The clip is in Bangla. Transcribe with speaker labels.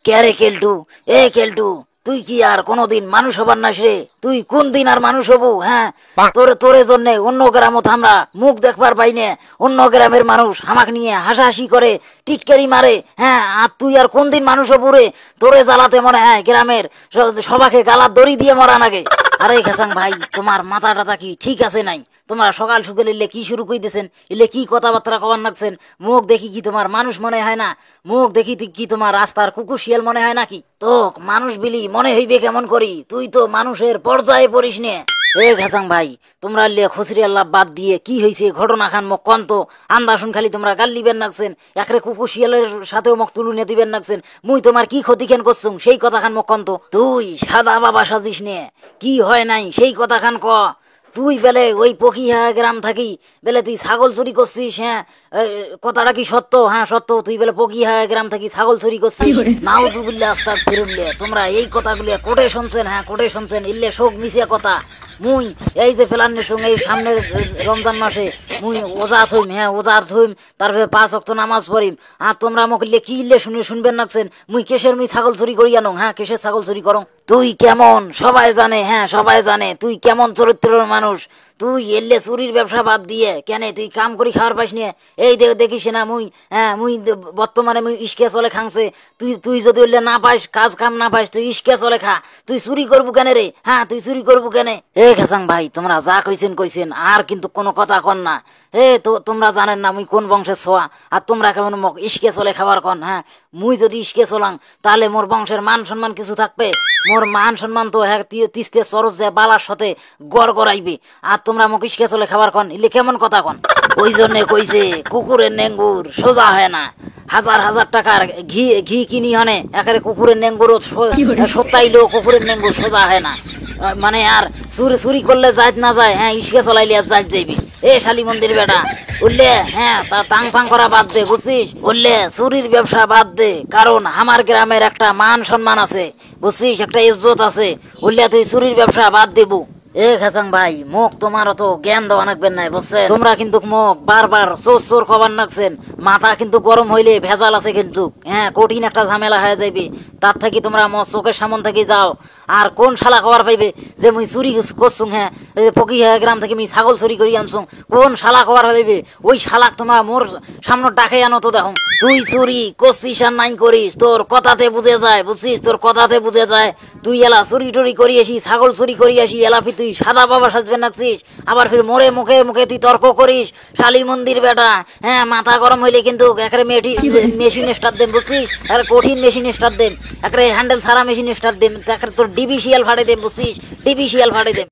Speaker 1: কে রে কেলটু? এ কেলটু, তুই কি আর কোনদিন মানুষ হবার নাস রে? তুই কোন দিন আর মানুষ হবু? হ্যাঁ, তোরে জন্য অন্য গ্রামত আমরা মুখ দেখবার পাইনে, অন্য গ্রামের মানুষ হামাক নিয়ে হাসাহাসি করে, টিটকারি মারে। হ্যাঁ, আর তুই আর কোন দিন মানুষ হবু রে? তোরে জ্বালাতে মনে হয় গ্রামের সবাকে গালার দড়ি দিয়ে মরা নাগে। আরে খেসাং ভাই, তোমার মাথা টাথা কি ঠিক আছে নাই? তোমরা সকাল সকাল এলে কি শুরু কইতেছেন? এলে কি কথাবার্তা কবার নাকছেন? মুখ দেখি কি তোমার মানুষ মনে হয় না? মুখ দেখি কি তোমার রাস্তার কুকুর শিয়াল মনে হয় নাকি? তো মানুষ বিলি মনে হইবে কেমন করি? তুই তো মানুষের পর্যায়ে পড়িস নে। এ ঘাসাং ভাই, তোমরা লিয়ে খসরি আল্লাহ বাদ দিয়ে কি হয়েছে ঘটনা খান মুখ কন্ত আন্দাশুন খালি তোমরা গাল দিবেন নাকছেন, একরে কুকুর শিয়ালের সাথেও মুখ তুলুনে দিবেন নাকছেন। মুই তোমার কি ক্ষতি কেন করছুম সেই কথা খান মুখ কন্ত। তুই সাদা বাবা সাজিস নে, কি হয় নাই সেই কথা খান ক। তুই বেলে ওই পকিহা গ্রাম থাকি বেলে তুই ছাগল চুরি করছিস? হ্যাঁ, কথাটা কি সত্য? হ্যাঁ সত্য, তুই বেলে পকিহা গ্রাম থাকি ছাগল চুরি করছিস? নাউজুবিল্লাহ আস্তাগফিরুল্লাহ। তোমরা এই কথাগুলি কোটে শুনছেন? হ্যাঁ কোটে শুনছেন? ইল্লে শোক মিশিয়া কথা। মুই এই যে ফেলান নিছুং এই সামনের রমজান মাসে মুই ওজা থইম। হ্যাঁ ওজা থইম, তারপরে 5 ওয়াক্ত নামাজ পড়িম। আর তোমরা মোক ইল্লে কি ইল্লে শুনবেন নাকছেন? মুই কেশের ছাগল চুরি করি আনো? হ্যাঁ কেশের ছাগল চুরি করং? তুই কেমন সবাই জানে। হ্যাঁ সবাই জানে তুই কেমন চরিত্রের মানুষ। তুই এলে চুরির ব্যবসা বাদ দিয়ে কেন তুই কাম করি খাওয়ার পাইস নিয়ে? এই দেখিস না মুই, হ্যাঁ মুই বর্তমানে মুই ইস্কে চলে খাংছে। তুই যদি উল্লে না পাইস, কাজ কাম না পাইস, তুই ইস্কে চলে খা। তুই চুরি করবো কেন রে? হ্যাঁ তুই চুরি করবো কেন? এ খেসাং ভাই, তোমরা যা কইছেন আর কিন্তু কোনো কথা কন না। তো তোমরা জানেন না মুই কোন বংশের ছোয়া, আর তোমরা কেমন মোক ইস্কে চলে খাবার কন? হ্যাঁ মুই যদি ইস্কে চলাং তাহলে মোর বংশের মান সম্মান কিছু থাকবে? মোর মান সম্মান তো হ্যাঁ তিস্তে চরস যে বালার সাথে গড় গড়াইবে। আর তোমরা মোক ইস্কে চলে খাবার কন, ইলে কেমন কথা কন? ওই জন্যে কইছে কুকুরের নেঙ্গুর সোজা হয় না। হাজার হাজার টাকার ঘি কিনি হনে একেবারে কুকুরের নেঙ্গুর সত্তাইলেও কুকুরের নেঙ্গুর সোজা হয় না। মানে আর চুরি করলে যাইত না যায়, হ্যাঁ ইস্কে চলাইলে আর যাইত যাইবি। এ শালি মন্দির বেটা উঠলে, হ্যাঁ তা তাং ফাং করা বাদ দে বুঝছিস? উঠলে চুরির ব্যবসা বাদ দে, কারণ আমার গ্রামের একটা মান সম্মান আছে বুঝছিস, একটা ইজ্জত আছে। উঠলে তুই চুরির ব্যবসা বাদ দেবো। এ খাসাং ভাই, মোক তোমার অত জ্ঞান দেওয়া নাকবেন নাই বুঝছেন? তোমরা কিন্তু মোক বারবার চোর কবার নাকছেন। মাথা কিন্তু গরম হইলে ভেজাল আছে কিন্তু। হ্যাঁ কঠিন একটা ঝামেলা হয়ে যাইবে। তার থাকি তোমরা মোর চোখের সামন থেকে যাও। আর কোন শালা খবর পাইবে যে মুই চুরি করছুং? হ্যাঁ পকি গ্রাম থেকে মুই ছাগল চুরি করি আনছুং? কোন শালা খবর পাইবে? ওই শালাক তোমরা মোর সামনে ডাকে আনো তো দেখো। তুই চুরি করছিস আর নাই করিস তোর কথাতে বুঝে যায় বুঝছিস, তোর কথাতে বুঝে যায়। তুই এলা চুরি টুরি করি আসি, ছাগল চুরি করি আসি, এলাফি তুই সাদা বাবা সাজবে নাকছিস, আবার ফির মোরে মুখে মুখে তুই তর্ক করিস। শালি মন্দির বেটা, হ্যাঁ মাথা গরম হইলে কিন্তু একেবারে মেশিন স্টার্ট দেন বুঝছিস, একেবারে কঠিন মেশিন স্টার্ট দেন, একেবারে হ্যান্ডেল ছাড়া মেশিন স্টার্ট দেন, তোর ডিবিসিএল ফাটে দেন বুঝছিস, ডিবিসিএল ফাটে দেন।